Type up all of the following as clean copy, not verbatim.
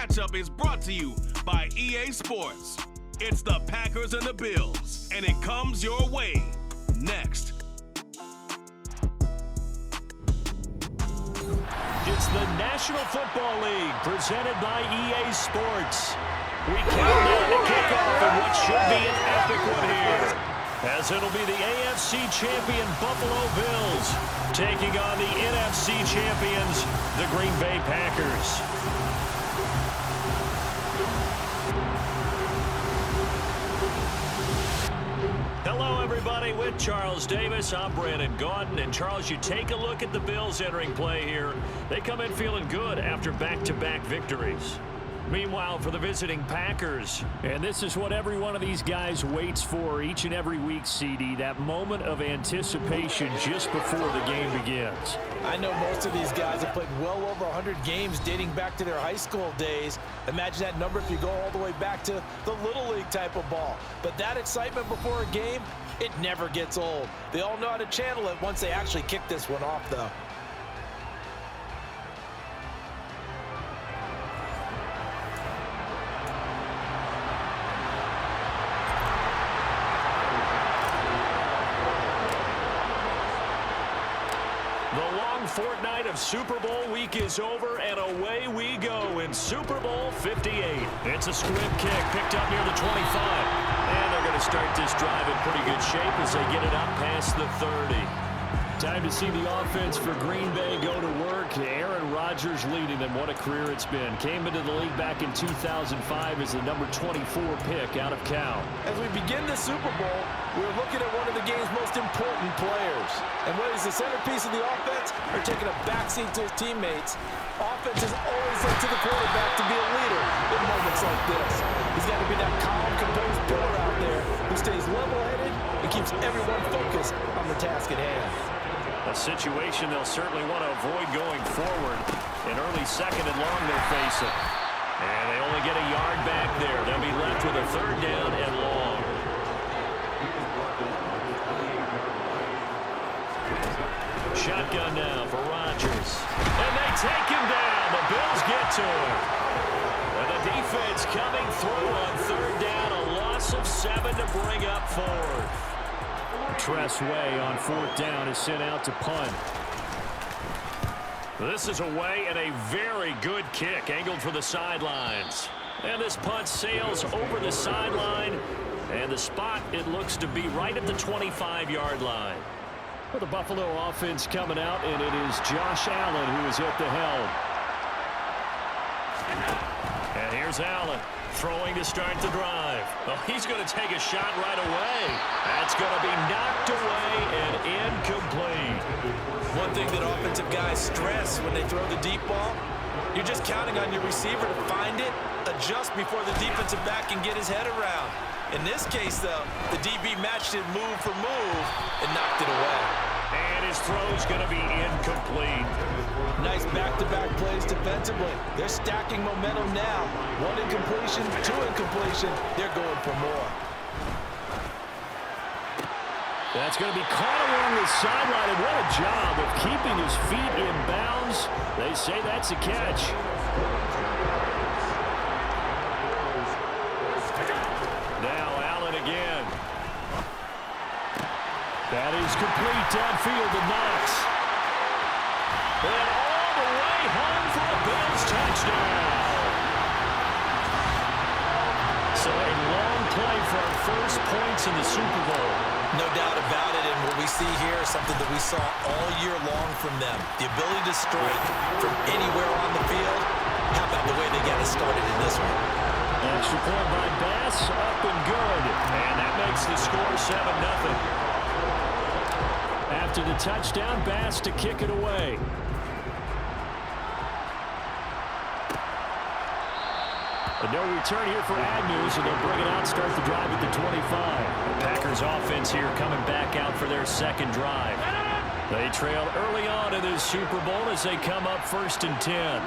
matchup is brought to you by EA Sports. It's the Packers and the Bills, and it comes your way next. It's the National Football League presented by EA Sports. We count down the kickoff in what should be an epic one here, as it'll be the AFC champion Buffalo Bills taking on the NFC champions, the Green Bay Packers. Hello, everybody. With Charles Davis, I'm Brandon Gaudin. And, Charles, you take a look at the Bills entering play here. They come in feeling good after back-to-back victories. Meanwhile, for the visiting Packers, and this is what every one of these guys waits for each and every week, CD, that moment of anticipation just before the game begins. I know most of these guys have played well over 100 games dating back to their high school days. Imagine that number if you go all the way back to the Little League type of ball. But that excitement before a game, it never gets old. They all know how to channel it once they actually kick this one off, though. Fortnight of Super Bowl week is over, and away we go in Super Bowl 58. It's a squib kick picked up near the 25. And they're going to start this drive in pretty good shape as they get it up past the 30. Time to see the offense for Green Bay go to work. Aaron Rodgers leading them. What a career it's been. Came into the league back in 2005 as the number 24 pick out of Cal. As we begin the Super Bowl, we're looking at one of the game's most important players. And whether he's the centerpiece of the offense or taking a backseat to his teammates, offense is always looked to the quarterback to be a leader in moments like this. He's got to be that calm, composed pillar out there who stays level-headed and keeps everyone focused on the task at hand. A situation they'll certainly want to avoid going forward. An early second and long they're facing. And they only get a yard back there. They'll be left with a third down and long. Shotgun now for Rodgers. And they take him down. The Bills get to him. And the defense coming through on third down. A loss of 7 to bring up fourth. Tress Way on fourth down is sent out to punt. This is away and a very good kick angled for the sidelines. And this punt sails over the sideline. And the spot, it looks to be right at the 25-yard line. Well, the Buffalo offense coming out, and it is Josh Allen who is at the helm. And here's Allen throwing to start the drive. Oh, he's going to take a shot right away. That's going to be knocked away and incomplete. One thing that offensive guys stress when they throw the deep ball, you're just counting on your receiver to find it, adjust before the defensive back can get his head around. In this case, though, the DB matched it move for move and knocked it away. And his throw's going to be incomplete. Nice back-to-back plays defensively. They're stacking momentum now. 1 incompletion, 2 incompletion. They're going for more. That's going to be caught along the sideline, and what a job of keeping his feet in bounds. They say that's a catch. Now Allen again. That is complete downfield to Knox. And all the way home for a Bills touchdown. So a long play for our first points in the Super Bowl. No doubt about it, and what we see here is something that we saw all year long from them. The ability to strike from anywhere on the field. How about the way they got us started in this one? Extra point by Bass, up and good. And that makes the score 7-0. After the touchdown, Bass to kick it away. And no return here for Agnew, so they'll bring it out, start the drive at the 25. The Packers offense here coming back out for their second drive. They trail early on in this Super Bowl as they come up 1st and 10.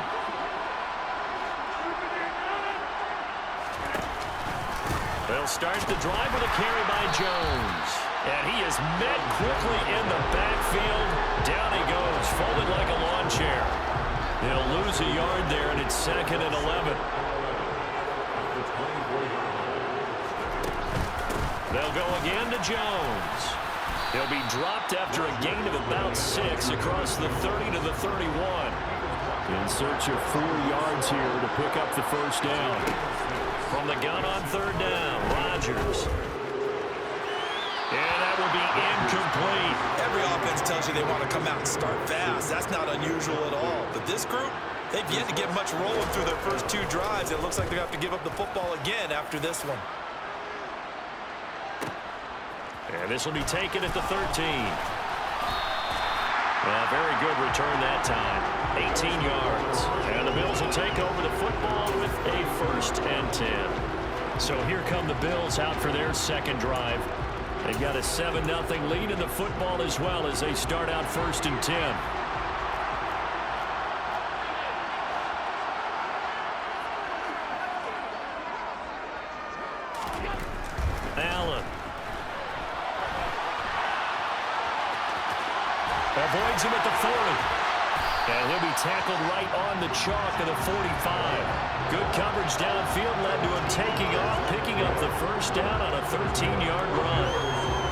They'll start the drive with a carry by Jones. And he is met quickly in the backfield. Down he goes, folded like a lawn chair. He'll lose a yard there, and it's 2nd and 11. They'll go again to Jones. He'll be dropped after a gain of about 6 across the 30 to the 31. In search of 4 yards here to pick up the first down. From the gun on 3rd down, Rodgers. And that will be incomplete. Every offense tells you they want to come out and start fast. That's not unusual at all. But this group, they've yet to get much rolling through their first 2 drives. It looks like they're going to have to give up the football again after this one. And this will be taken at the 13. Well, very good return that time. 18 yards. And the Bills will take over the football with a 1st and 10. So here come the Bills out for their second drive. They've got a 7-0 lead in the football as well as they start out 1st and 10. Allen. Avoids him at the 40. And he'll be tackled right on the chalk of the 45. Good coverage downfield led to him taking off, picking up the first down on a 13-yard run.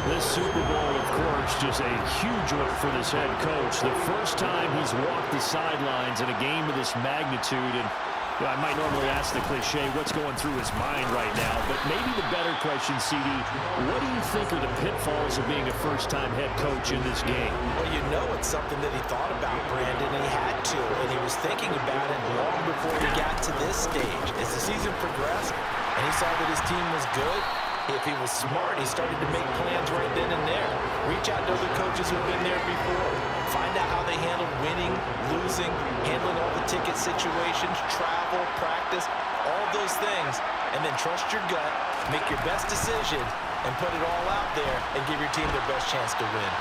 This Super Bowl, of course, just a huge one for this head coach. The first time he's walked the sidelines in a game of this magnitude. And I might normally ask the cliche, what's going through his mind right now? But maybe the better question, CD, what do you think are the pitfalls of being a first-time head coach in this game? Well, you know it's something that he thought about, Brandon, and he had to. And he was thinking about it long before he got to this stage. As the season progressed and he saw that his team was good, if he was smart, he started to make plans right then and there. Reach out to other coaches who've been there before. Find out how they handled winning, losing, handling all the ticket situations, travel, practice, all those things. And then trust your gut, make your best decision, and put it all out there and give your team their best chance to win.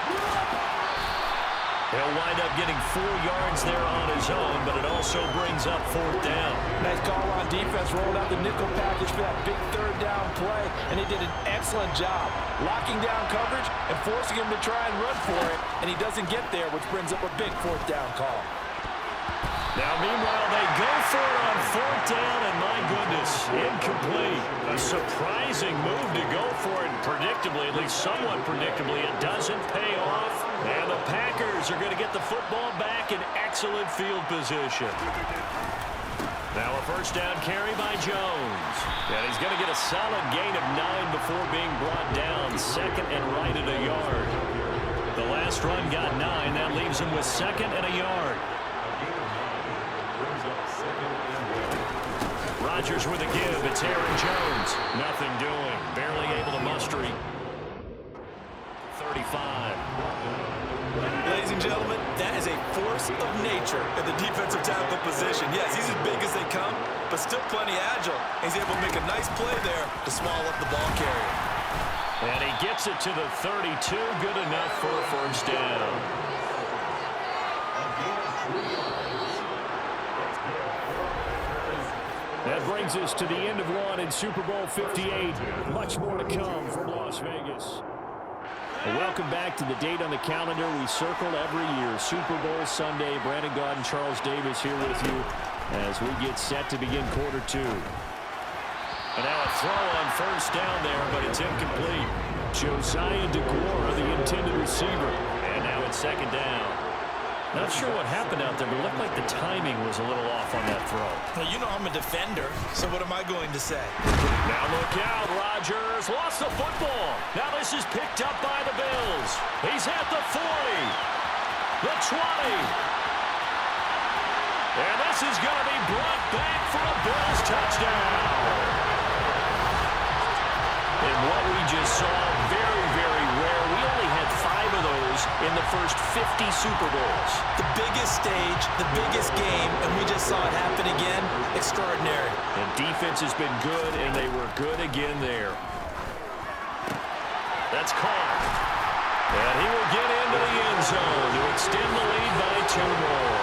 He'll wind up getting 4 yards there on his own, but it also brings up 4th down. Nice call on defense, rolled out the nickel package for that big 3rd down play, and he did an excellent job locking down coverage and forcing him to try and run for it, and he doesn't get there, which brings up a big 4th down call. Now, meanwhile, they go for it on 4th down, and my goodness, incomplete. A surprising move to go for it, predictably, at least somewhat predictably, it doesn't pay off. And the Packers are going to get the football back in excellent field position. Now a 1st down carry by Jones. And he's going to get a solid gain of 9 before being brought down. 2nd and right at a yard. The last run got 9. That leaves him with 2nd and a yard. Rodgers with a give. It's Aaron Jones. Nothing doing. Barely able to muster. 35. Ladies and gentlemen, that is a force of nature in the defensive tackle position. Yes, he's as big as they come, but still plenty agile. He's able to make a nice play there to small up the ball carrier. And he gets it to the 32. Good enough for a 1st down. That brings us to the end of one in Super Bowl 58. Much more to come from Las Vegas. Well, welcome back to the date on the calendar we circle every year. Super Bowl Sunday. Brandon Gaudin and Charles Davis here with you as we get set to begin quarter 2. And now a throw on 1st down there, but it's incomplete. Josiah DeGuara, the intended receiver. And now it's 2nd down. Not sure what happened out there, but it looked like the timing was a little off on that throw. Well, you know I'm a defender, so what am I going to say? Now look out, Rodgers lost the football. Now this is picked up by the Bills. He's at the 40, the 20. And this is going to be brought back for a Bills touchdown. And what we just saw, very, very rare. We only had 5 of those in the first 50 Super Bowls. The biggest stage, the biggest game, and we just saw it happen again. Extraordinary. And defense has been good, and they were good again there. That's caught. And he will get into the end zone to extend the lead by 2 more.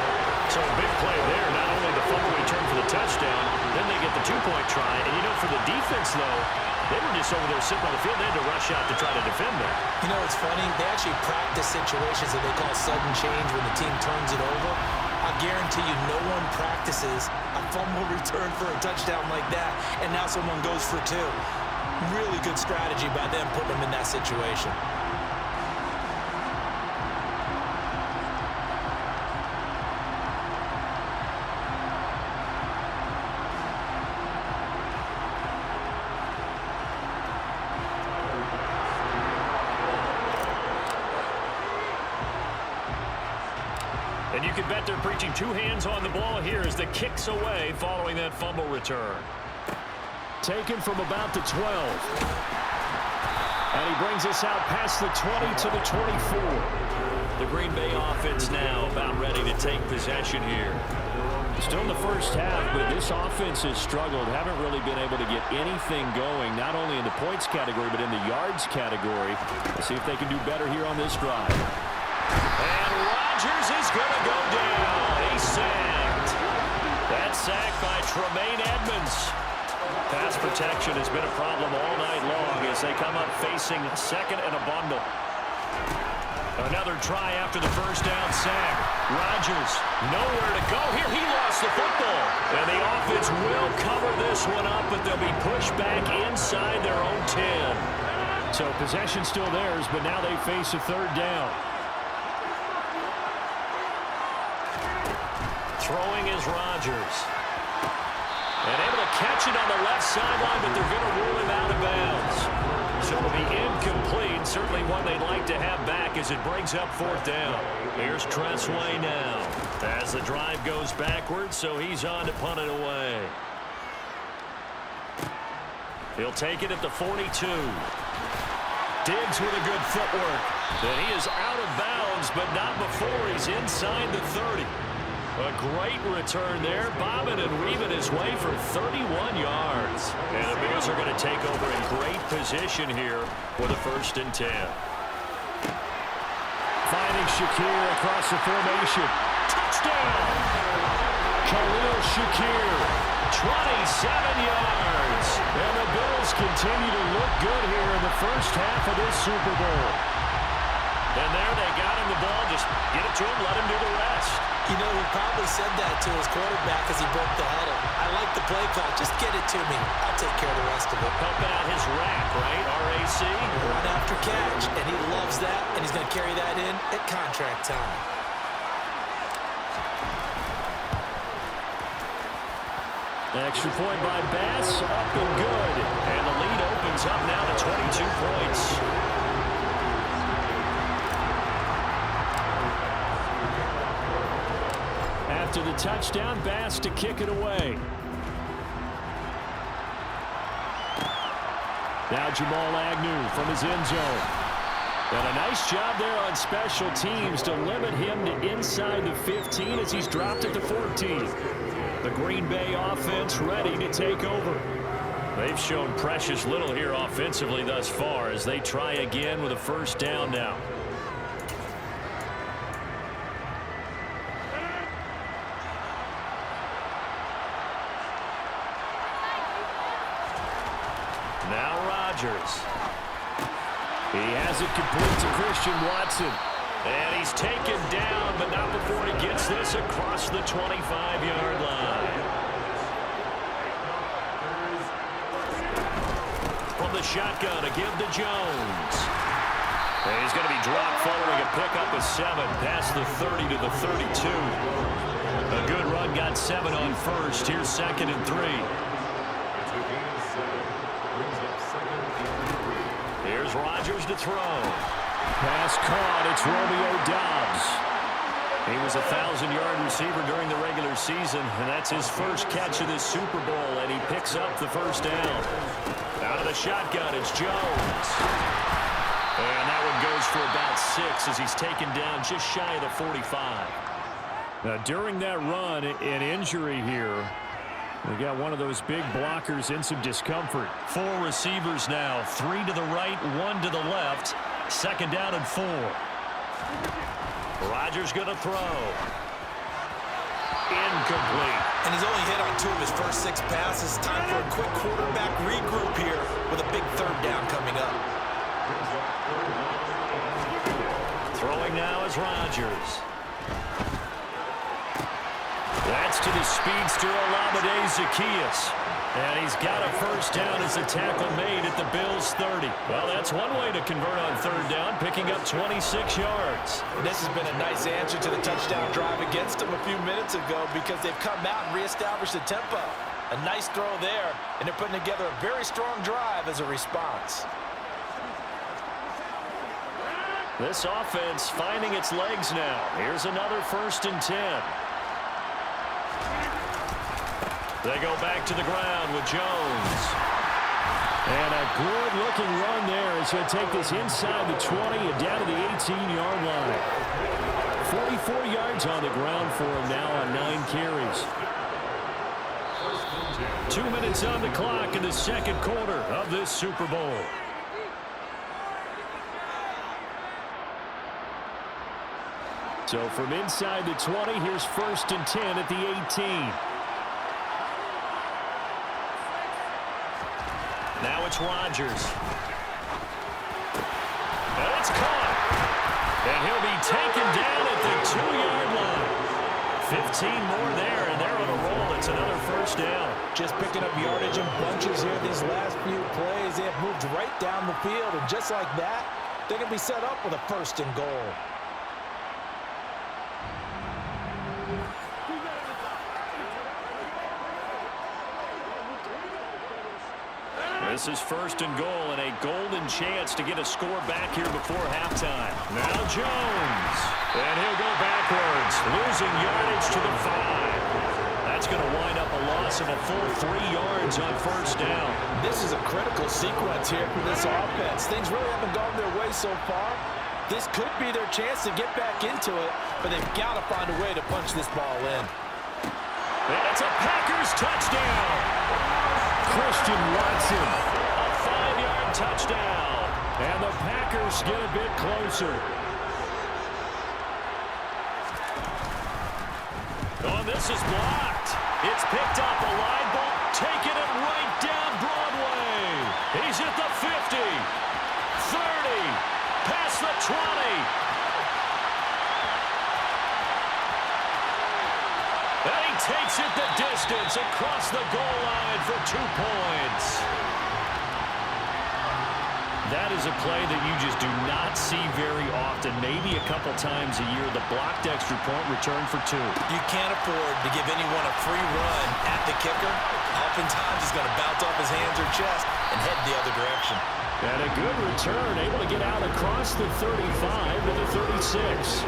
So a big play there. Not only the fumble return for the touchdown, then they get the 2-point try. And, you know, for the defense, though, they were just over there sitting on the field. They had to rush out to try to defend that. You know, it's funny. They actually practice situations that they call sudden change when the team turns it over. I'll guarantee you no one practices a fumble return for a touchdown like that, and now someone goes for two. Really good strategy by them putting them in that situation. And you can bet they're preaching two hands on the ball here as the kick's away following that fumble return. Taken from about the 12. And he brings us out past the 20 to the 24. The Green Bay offense now about ready to take possession here. Still in the first half, but this offense has struggled. Haven't really been able to get anything going, not only in the points category, but in the yards category. Let's see if they can do better here on this drive. And Rodgers is going to go down. He's sacked. That's sacked by Tremaine Edmonds. Pass protection has been a problem all night long as they come up facing second and a bundle. Another try after the first down sack. Rodgers nowhere to go here. He lost the football. And the offense will cover this one up, but they'll be pushed back inside their own 10. So possession still theirs, but now they face a third down. Throwing is Rodgers. And able to catch it on the left sideline, but they're going to rule him out of bounds. So it'll be incomplete. Certainly one they'd like to have back as it brings up fourth down. Here's Tressway now as the drive goes backwards, so he's on to punt it away. He'll take it at the 42. Diggs with a good footwork. And he is out of bounds, but not before he's inside the 30. A great return there, bobbing and weaving his way for 31 yards. And the Bears are going to take over in great position here with a 1st and 10. Finding Shakir across the formation. Touchdown! Khalil Shakir, 27 yards. And the Bills continue to look good here in the first half of this Super Bowl. And there they got him the ball. Just get it to him, let him do the rest. You know, he probably said that to his quarterback as he broke the huddle. I like the play call. Just get it to me. I'll take care of the rest of it. Helping out his rack, right? RAC. Run after catch, and he loves that, and he's going to carry that in at contract time. Extra point by Bass, up and good. And the lead opens up now to 22 points. After the touchdown, Bass to kick it away. Now Jamal Agnew from his end zone. And a nice job there on special teams to limit him to inside the 15 as he's dropped at the 14. The Green Bay offense ready to take over. They've shown precious little here offensively thus far as they try again with a 1st down now. Now Rodgers. He has it complete to Christian Watson. And he's taken down, but not before he gets this across the 25-yard line. From the shotgun to give to Jones. And he's going to be dropped following a pickup of 7 past the 30 to the 32. A good run, got 7 on first. Here's 2nd and 3. Here's Rodgers to throw. Pass caught. It's Romeo Doubs. He was a 1,000-yard receiver during the regular season, and that's his first catch of this Super Bowl, and he picks up the 1st down. Out of the shotgun, it's Jones. And that one goes for about 6 as he's taken down just shy of the 45. Now, during that run, an injury here. We got one of those big blockers in some discomfort. 4 receivers now, 3 to the right, 1 to the left. 2nd down and 4. Rodgers going to throw. Incomplete. And he's only hit on 2 of his first 6 passes. Time for a quick quarterback regroup here with a big 3rd down coming up. Throwing now is Rodgers. gets to the speedster Olamide Zaccheaus. And he's got a first down as a tackle made at the Bills' 30. Well, that's one way to convert on third down, picking up 26 yards. This has been a nice answer to the touchdown drive against them a few minutes ago because they've come out and reestablished the tempo. A nice throw there, and they're putting together a very strong drive as a response. This offense finding its legs now. Here's another 1st and 10. They go back to the ground with Jones. And a good-looking run there as he'll take this inside the 20 and down to the 18-yard line. 44 yards on the ground for him now on 9 carries. 2 minutes on the clock in the second quarter of this Super Bowl. So from inside the 20, here's 1st and 10 at the 18. Now it's Rodgers. And it's caught. And he'll be taken down at the 2-yard line. 15 more there, and they're on a roll. It's another first down. Just picking up yardage in bunches here these last few plays. They have moved right down the field, and just like that, they're going to be set up with a 1st and goal. This is 1st and goal and a golden chance to get a score back here before halftime. Now Jones. And he'll go backwards, losing yardage to the 5. That's going to wind up a loss of a full 3 yards on 1st down. This is a critical sequence here for this offense. Things really haven't gone their way so far. This could be their chance to get back into it, but they've got to find a way to punch this ball in. And it's a Packers touchdown. Christian Watson, a 5-yard touchdown. And the Packers get a bit closer. Oh, this is blocked. It's picked up, a line ball, taking it right down Broadway. He's at the 50, 30, past the 20. And he takes it the distance across the goal line for 2 points. That is a play that you just do not see very often, maybe a couple times a year. The blocked extra point return for 2. You can't afford to give anyone a free run at the kicker. Oftentimes he's going to bounce off his hands or chest and head the other direction. And a good return, able to get out across the 35 to the 36.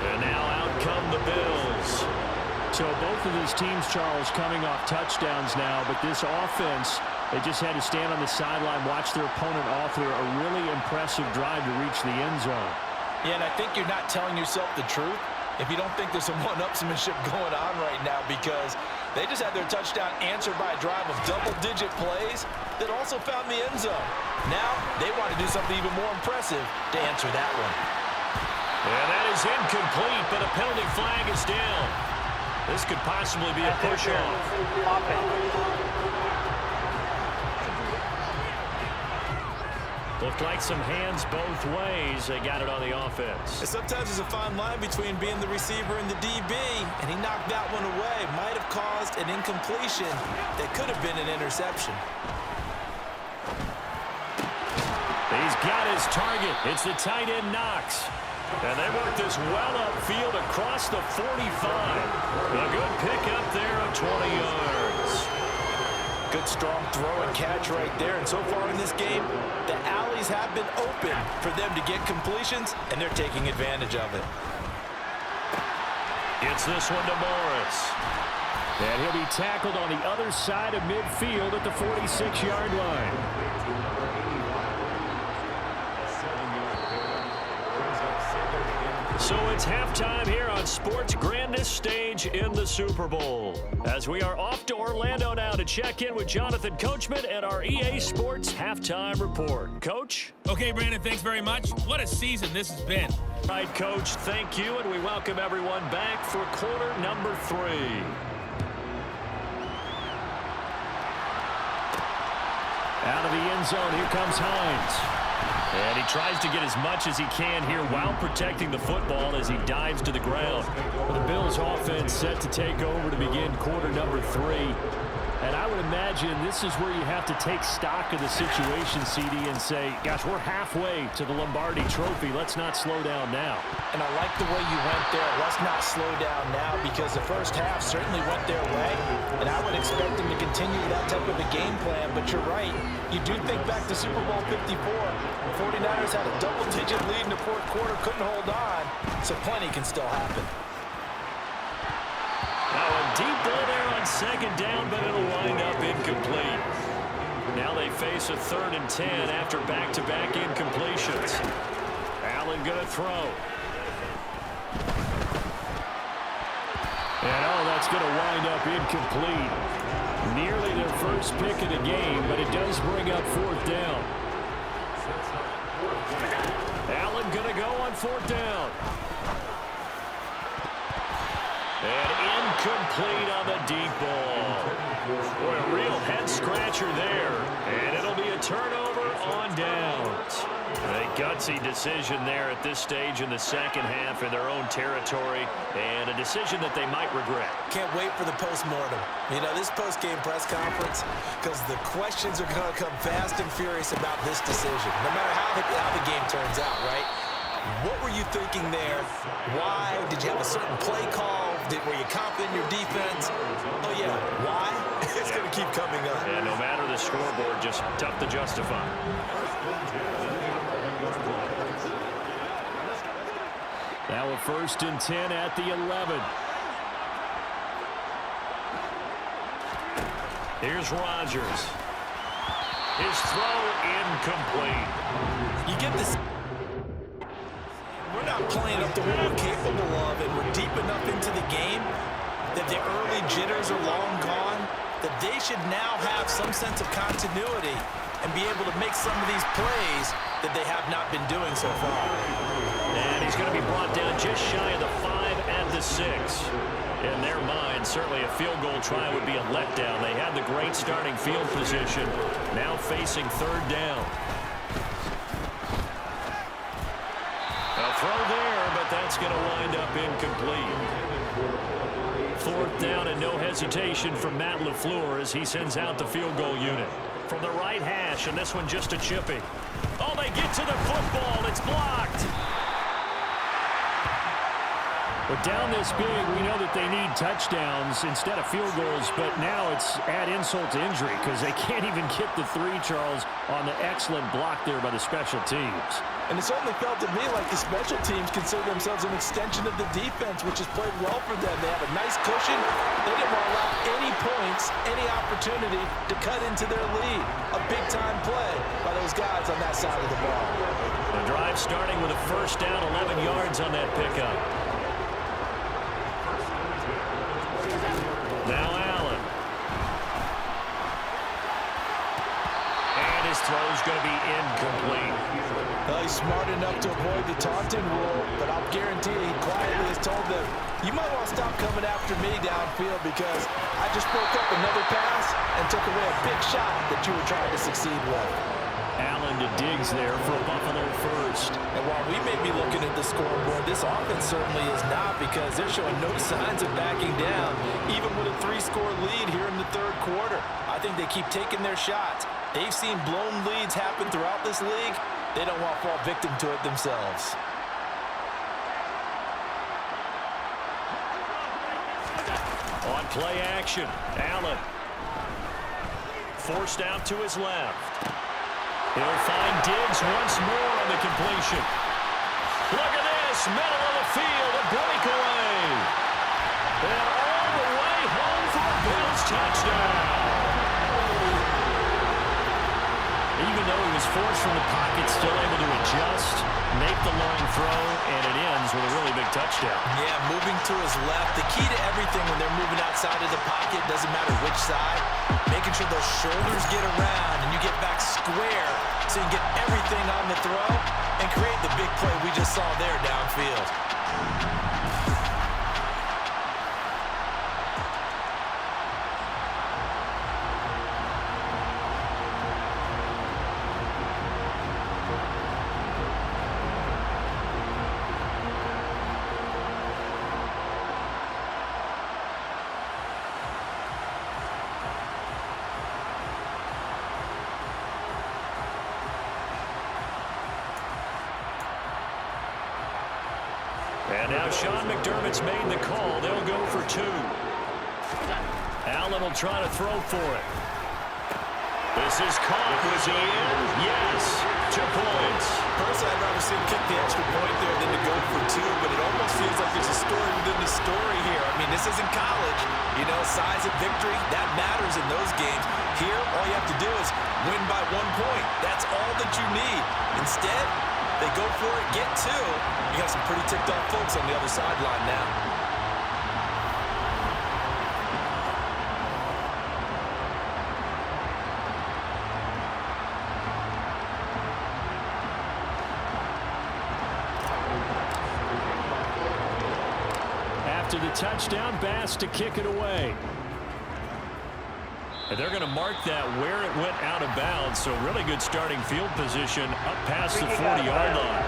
And now out come the Bills. So both of these teams, Charles, coming off touchdowns now, but this offense, they just had to stand on the sideline, watch their opponent author a really impressive drive to reach the end zone. Yeah, and I think you're not telling yourself the truth if you don't think there's some one-upsmanship going on right now, because they just had their touchdown answered by a drive of double-digit plays that also found the end zone. Now they want to do something even more impressive to answer that one. And that is incomplete, but a penalty flag is down. This could possibly be a push-off. Looked like some hands both ways. They got it on the offense. And sometimes there's a fine line between being the receiver and the DB, and he knocked that one away. Might have caused an incompletion that could have been an interception. He's got his target. It's the tight end Knox. And they work this well upfield across the 45. A good pick up there of 20 yards. Good strong throw and catch right there. And so far in this game, the alleys have been open for them to get completions, and they're taking advantage of it. Gets this one to Morris. And he'll be tackled on the other side of midfield at the 46-yard line. So it's halftime here on sports' grandest stage in the Super Bowl. As we are off to Orlando now to check in with Jonathan Coachman and our EA Sports Halftime Report. Coach? Okay, Brandon, thanks very much. What a season this has been. All right, Coach, thank you, and we welcome everyone back for quarter number 3. Out of the end zone, here comes Hines. And he tries to get as much as he can here while protecting the football as he dives to the ground. Well, the Bills offense set to take over to begin quarter number 3. And I would imagine this is where you have to take stock of the situation, CD, and say, gosh, we're halfway to the Lombardi Trophy. Let's not slow down now. And I like the way you went there. Let's not slow down now, because the first half certainly went their way. And I would expect them to continue that type of a game plan. But you're right. You do think back to Super Bowl 54. The 49ers had a double-digit lead in the fourth quarter, couldn't hold on. So plenty can still happen. Now a deep ball there on second down, but it'll wind up incomplete. Now they face a 3rd and 10 after back-to-back incompletions. Allen going to throw. And that's going to wind up incomplete. Nearly their first pick of the game, but it does bring up 4th down. Allen going to go on 4th down. And incomplete on the deep ball. Boy, a real head-scratcher there. And it'll be a turnover on downs. A gutsy decision there at this stage in the second half in their own territory, and a decision that they might regret. Can't wait for the post-mortem. You know, this post-game press conference, because the questions are going to come fast and furious about this decision, no matter how the game turns out, right? What were you thinking there? Why? Did you have a certain play call? Were you confident in your defense? Oh, yeah. Why? It's going to keep coming up. And no matter the scoreboard, just tough to justify. Now a 1st and 10 at the 11. Here's Rodgers. His throw incomplete. You get this. We're not playing up to what we're capable of, and we're deep enough into the game that the early jitters are long gone, that they should now have some sense of continuity and be able to make some of these plays that they have not been doing so far. And he's going to be brought down just shy of the 5 and the 6. In their mind, certainly a field goal try would be a letdown. They had the great starting field position, now facing 3rd down. A throw there, but that's going to wind up incomplete. 4th down and no hesitation from Matt LaFleur as he sends out the field goal unit. From the right hash, and this one just a chippy. Oh, they get to the football. It's blocked. But down this big, we know that they need touchdowns instead of field goals, but now it's add insult to injury because they can't even get the 3, Charles, on the excellent block there by the special teams. And it certainly felt to me like the special teams consider themselves an extension of the defense, which has played well for them. They have a nice cushion. They didn't want to allow any points, any opportunity to cut into their lead. A big-time play by those guys on that side of the ball. The drive starting with a 1st down, 11 yards on that pickup. Now Allen. And his throw's going to be incomplete. Well, he's smart enough to avoid the taunting rule, but I'll guarantee he quietly has told them, you might want to stop coming after me downfield because I just broke up another pass and took away a big shot that you were trying to succeed with. Allen to Diggs there for a Buffalo 1st. And while we may be looking at the scoreboard, this offense certainly is not, because they're showing no signs of backing down, even with a 3-score lead here in the 3rd quarter. I think they keep taking their shots. They've seen blown leads happen throughout this league. They don't want to fall victim to it themselves. On play action, Allen. Forced out to his left. He'll find Diggs once more on the completion. Look at this, middle of the field, a breakaway. And all the way home for a Bills touchdown. Even though he was forced from the pocket, still able to adjust, make the long throw, and it ends with a really big touchdown. Yeah, moving to his left. The key to everything when they're moving outside of the pocket, doesn't matter which side, making sure those shoulders get around and you get back square so you can get everything on the throw and create the big play we just saw there downfield. And now Sean McDermott's made the call. They'll go for 2. Allen will try to throw for it. This is caught. Was he in? Yes. 2 points. Personally, I'd rather see him kick the extra point there than to go for 2, but it almost feels like there's a story within the story here. I mean, this isn't college. You know, size of victory, that matters in those games. Here, all you have to do is win by 1 point. That's all that you need. Instead, they go for it, get 2. You got some pretty ticked off folks on the other sideline now. After the touchdown, Bass to kick it away. And they're going to mark that where it went out of bounds, so really good starting field position up past the 40-yard line.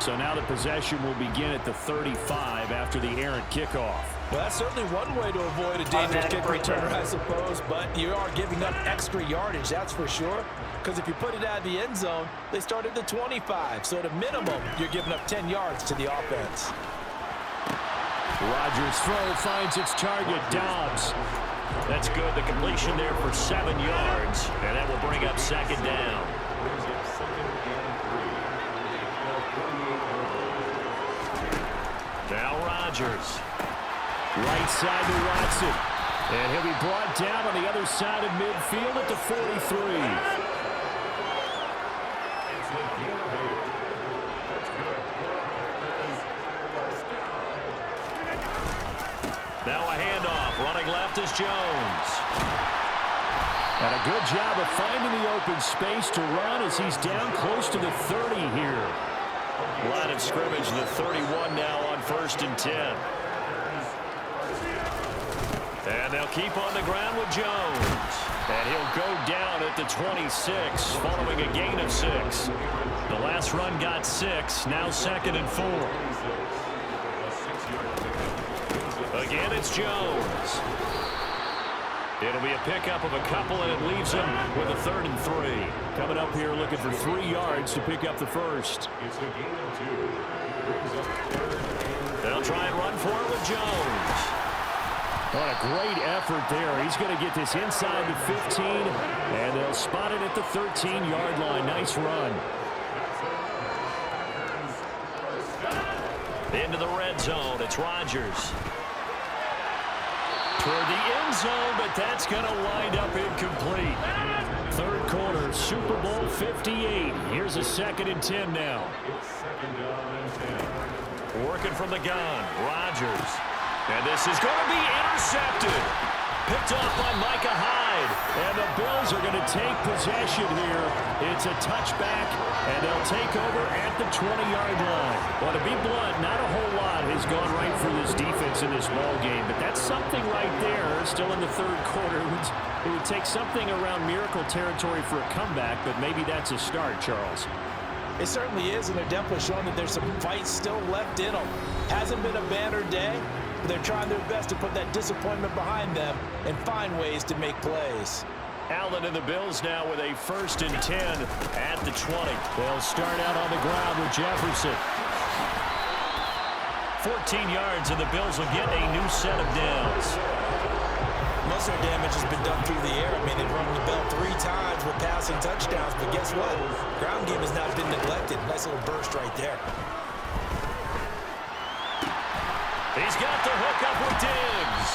So now the possession will begin at the 35 after the errant kickoff. Well, that's certainly one way to avoid a dangerous kick returner, I suppose, but you are giving up extra yardage, that's for sure. Because if you put it out of the end zone, they start at the 25. So at a minimum, you're giving up 10 yards to the offense. Rodgers' throw finds its target, Dobbs. That's good. The completion there for 7 yards. And that will bring up 2nd down. Now Rodgers. Right side to Watson. And he'll be brought down on the other side of midfield at the 43. Now a handoff. Running left is Jones. And a good job of finding the open space to run as he's down close to the 30 here. Line of scrimmage, the 31 now on 1st and 10. And they'll keep on the ground with Jones. And he'll go down at the 26 following a gain of 6. The last run got 6. Now 2nd and 4. Again, it's Jones. It'll be a pickup of a couple, and it leaves him with a 3rd and 3. Coming up here looking for 3 yards to pick up the first. They'll try and run for it with Jones. What a great effort there. He's going to get this inside the 15, and they'll spot it at the 13-yard line. Nice run. Into the red zone. It's Rodgers. Toward the end zone, but that's going to wind up incomplete. 3rd quarter, Super Bowl 58. Here's a 2nd and 10 now. Working from the gun, Rodgers. And this is going to be intercepted. Picked off by Micah Hyde. And the Bills are going to take possession here. It's a touchback, and they'll take over at the 20-yard line. Well, to be blunt, not a whole lot has gone right for this defense in this ball game, but that's something right there. Still in the 3rd quarter. It would take something around miracle territory for a comeback, but maybe that's a start, Charles. It certainly is, and they're definitely showing that there's some fight still left in them. Hasn't been a banner day, but they're trying their best to put that disappointment behind them and find ways to make plays. Allen and the Bills now with a 1st and 10 at the 20. They'll start out on the ground with Jefferson. 14 yards, and the Bills will get a new set of downs. Most of their damage has been done through the air. I mean, they've rung the bell 3 times with passing touchdowns, but guess what? Ground game has not been neglected. Nice little burst right there. He's got the hook up with Diggs.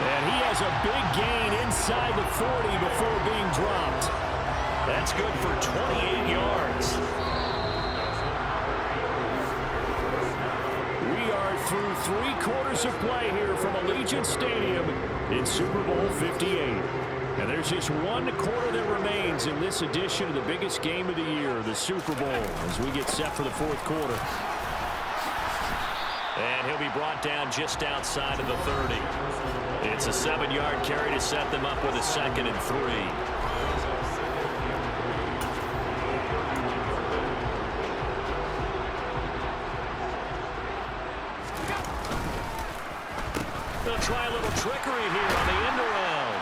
And he has a big gain inside the 40 before being dropped. That's good for 28 yards. We are through 3 quarters of play here from Allegiant Stadium in Super Bowl 58. And there's just 1 quarter that remains in this edition of the biggest game of the year, the Super Bowl, as we get set for the 4th quarter. And he'll be brought down just outside of the 30. It's a 7-yard carry to set them up with a 2nd and 3. They'll try a little trickery here on the end around.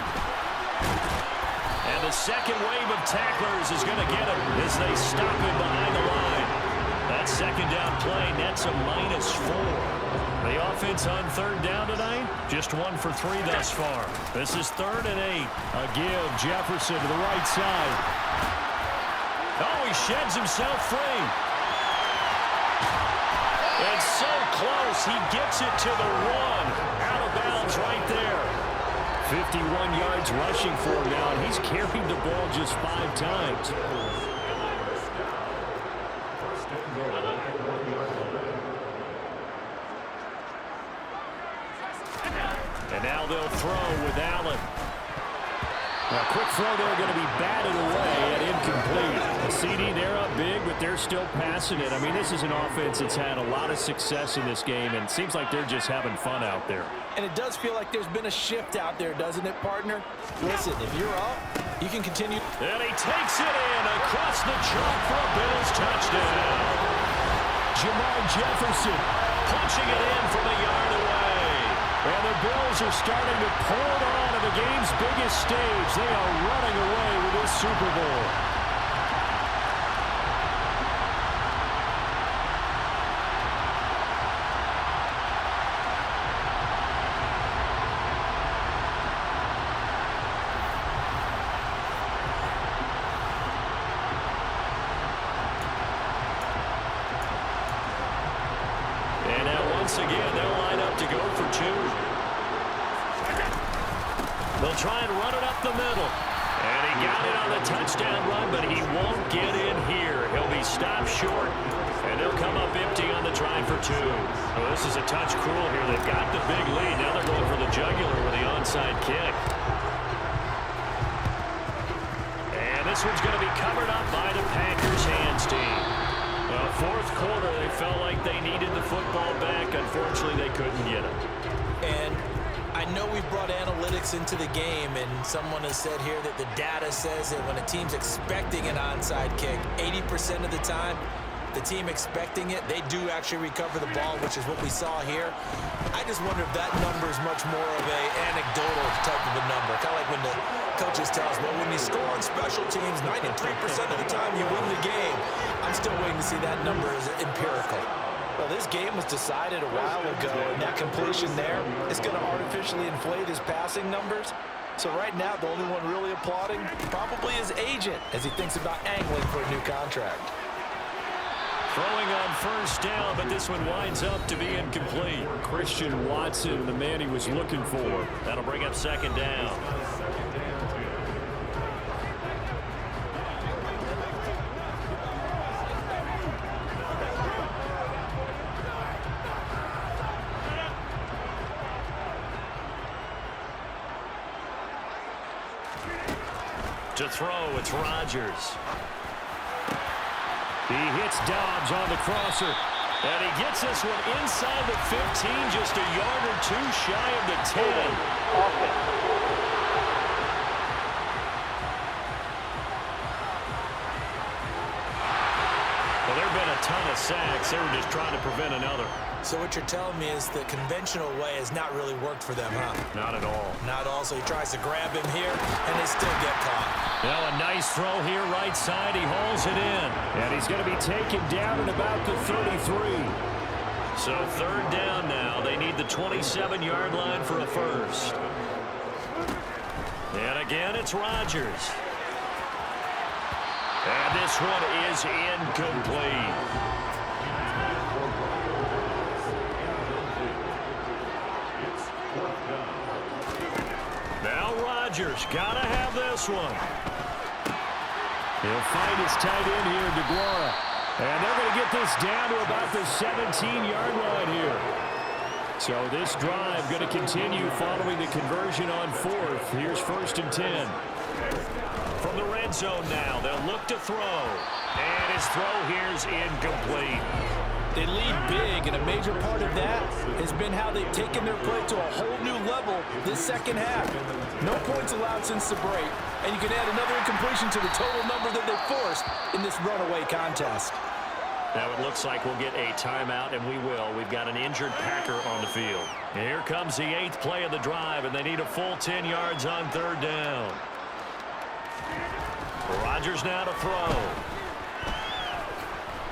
And the second wave of tacklers is going to get him as they stop him behind the line. that second down play nets a -4. The offense on third down tonight, just 1 for 3 thus far. This is 3rd and 8. A give, Jefferson to the right side. Oh, he sheds himself free. It's so close, he gets it to the 1. Out of bounds right there. 51 yards rushing for him now, and he's carried the ball just 5 times. And now they'll throw with Allen. A quick throw there going to be batted away and incomplete. The CD, they're up big, but they're still passing it. I mean, this is an offense that's had a lot of success in this game, and it seems like they're just having fun out there. And it does feel like there's been a shift out there, doesn't it, partner? Listen, if you're up, you can continue. And he takes it in across the chalk for a Bills touchdown. Jermar Jefferson punching it in from a yard away. And the Bills are starting to pour it on in the game's biggest stage. They are running away with this Super Bowl. And now once again, they'll line up to go for 2. They'll try and run it up the middle. And he got it on the touchdown run, but he won't get in here. He'll be stopped short, and they'll come up empty on the try for 2. Well, this is a touch cruel here. They've got the big lead. Now they're going for the jugular with the onside kick. And this one's going to be covered up by the Packers hands team. Well, 4th quarter, they felt like they needed the football back. Unfortunately, they couldn't get it. And I know we've brought analytics into the game, and someone has said here that the data says that when a team's expecting an onside kick, 80% of the time, the team expecting it, they do actually recover the ball, which is what we saw here. I just wonder if that number is much more of a anecdotal type of a number. Kind of like when the coaches tell us, well, when you score on special teams, 93% of the time you win the game. I'm still waiting to see that number as empirical. Well, this game was decided a while ago, and that completion there is going to artificially inflate his passing numbers. So right now, the only one really applauding probably his agent as he thinks about angling for a new contract. Throwing on first down, but this one winds up to be incomplete. Christian Watson, the man he was looking for. That'll bring up 2nd down. To throw, it's Rodgers. He hits Dobbs on the crosser. And he gets this one inside the 15, just a yard or 2 shy of the 10. Well, there have been a ton of sacks. They were just trying to prevent another. So what you're telling me is the conventional way has not really worked for them, huh? Not at all. Not at all. So he tries to grab him here, and they still get caught. Now a nice throw here, right side. He hauls it in. And he's going to be taken down at about the 33. So 3rd down now. They need the 27-yard line for a first. And again, it's Rodgers. And this one is incomplete. Now Rodgers gotta have this one. He'll find his tight end here, DeGuara. And they're going to get this down to about the 17-yard line here. So this drive going to continue following the conversion on 4th. Here's 1st and 10. From the red zone now, they'll look to throw. And his throw here's incomplete. They lead big, and a major part of that has been how they've taken their play to a whole new level this second half. No points allowed since the break, and you can add another incompletion to the total number that they forced in this runaway contest. Now it looks like we'll get a timeout, and we will. We've got an injured Packer on the field. And here comes the 8th play of the drive, and they need a full 10 yards on 3rd down. Rodgers now to throw.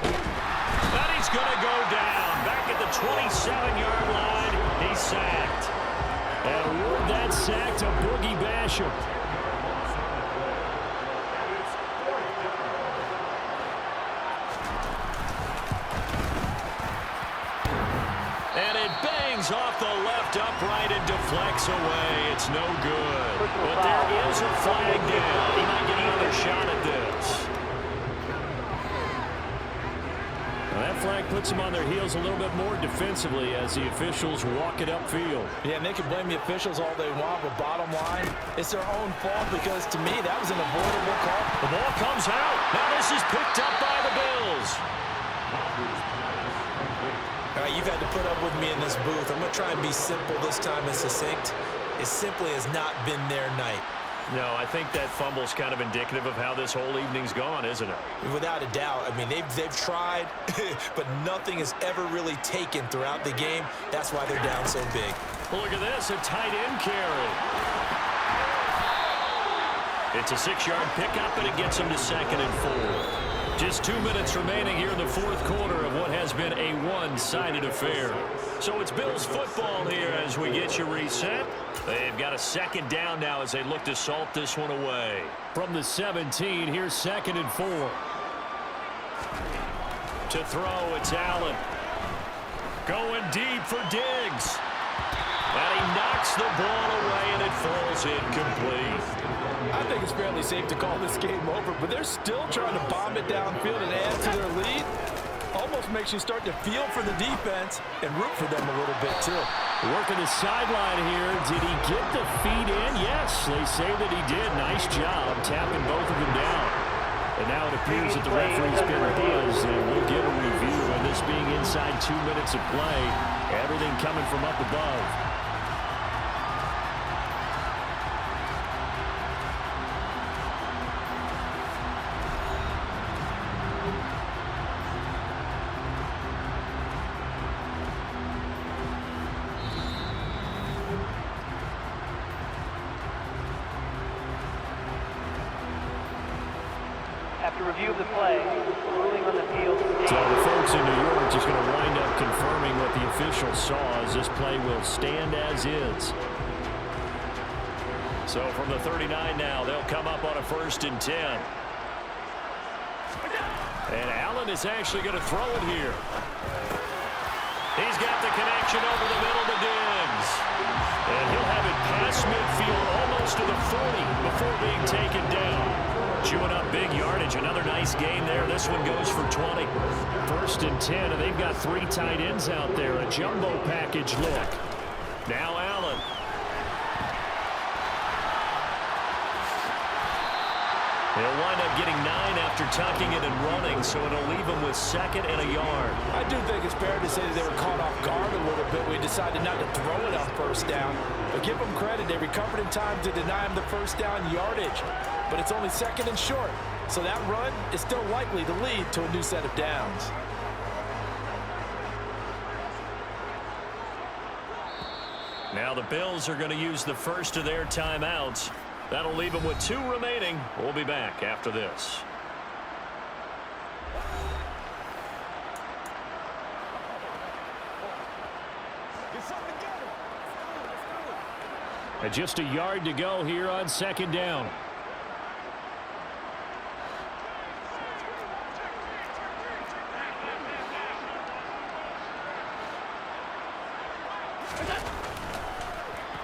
And going to go down. Back at the 27-yard line, he's sacked. And award that sack to Boogie Basham. And it bangs off the left upright and deflects away. It's no good. But there is a flag down. He might get another shot at this. Well, that flag puts them on their heels a little bit more defensively as the officials walk it upfield. Yeah, and they can blame the officials all they want, but bottom line, it's their own fault because, to me, that was an avoidable call. The ball comes out. Now this is picked up by the Bills. All right, you've had to put up with me in this booth. I'm going to try and be simple this time and succinct. It simply has not been their night. No, I think that fumble's kind of indicative of how this whole evening's gone, isn't it? Without a doubt. I mean, they've tried, but nothing is ever really taken throughout the game. That's why they're down so big. Look at this, a tight end carry. It's a 6-yard pickup, and it gets them to 2nd and 4. Just 2 minutes remaining here in the fourth quarter of what has been a one-sided affair. So it's Bills football here as we get you reset. They've got a 2nd down now as they look to salt this one away. From the 17, here's 2nd and 4. To throw, it's Allen. Going deep for Diggs. And he knocks the ball away, and it falls incomplete. I think it's fairly safe to call this game over, but they're still trying to bomb it downfield and add to their lead. Almost makes you start to feel for the defense and root for them a little bit, too. Working the sideline here. Did he get the feet in? Yes, they say that he did. Nice job tapping both of them down. And now it appears that the referee's been buzzed, and we'll get a review. And this being inside 2 minutes of play, everything coming from up above. After review of the play, ruling on the field. So the folks in New York just going to wind up confirming what the official saw as this play will stand as is. So from the 39 now, they'll come up on a 1st and 10. And Allen is actually going to throw it here. He's got the connection over the middle to Diggs. And he'll have it past midfield almost to the 40 before being taken down. Chewing up big yardage. Another nice gain there. This one goes for 20. 1st and 10, and they've got 3 tight ends out there. A jumbo package look. Now Allen. He'll wind up getting 9 after tucking it and running, so it'll leave him with 2nd and a yard. I do think it's fair to say that they were caught off guard a little bit. We decided not to throw it on 1st down. But give them credit. They recovered in time to deny him the 1st down yardage. But it's only 2nd and short. So that run is still likely to lead to a new set of downs. Now the Bills are going to use the first of their timeouts. That'll leave them with 2 remaining. We'll be back after this. And just a yard to go here on 2nd down.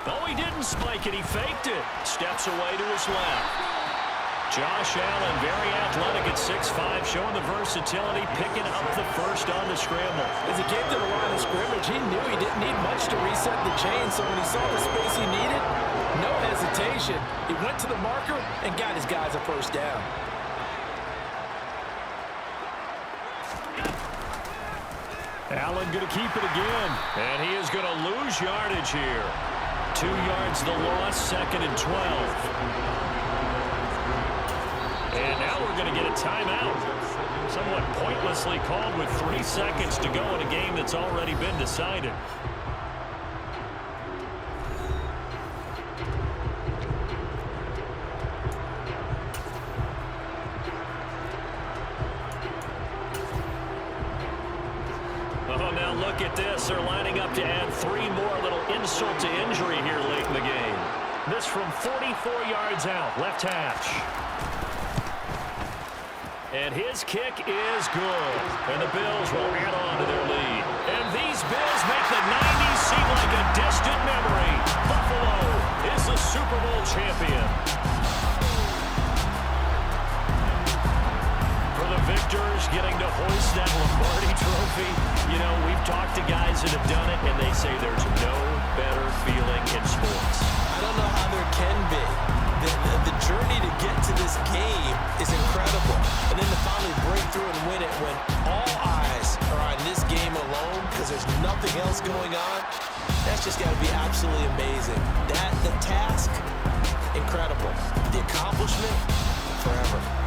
Oh, he didn't spike it. He faked it. Steps away to his left. Josh Allen, very athletic at 6'5", showing the versatility, picking up the 1st on the scramble. As he came to the line of scrimmage, he knew he didn't need much to reset the chain, so when he saw the space he needed, no hesitation. He went to the marker and got his guys a 1st down. Allen going to keep it again, and he is going to lose yardage here. 2 yards the loss, 2nd and 12. And now we're going to get a timeout. Somewhat pointlessly called with 3 seconds to go in a game that's already been decided. look at this. They're lining up to add 3 more, a little insult to injury here late in the game. This from 44 yards out, left hash. And his kick is good. And the Bills will add on to their lead. And these Bills make the 90s seem like a distant memory. Buffalo is the Super Bowl champion. For the victors, getting to hoist that Lombardi trophy. You know, we've talked to guys that have done it, and they say there's no better feeling in sports. I don't know how there can be. The journey to get to this game is incredible. And then to finally break through and win it when all eyes are on this game alone because there's nothing else going on, that's just got to be absolutely amazing. The task, incredible. The accomplishment, forever.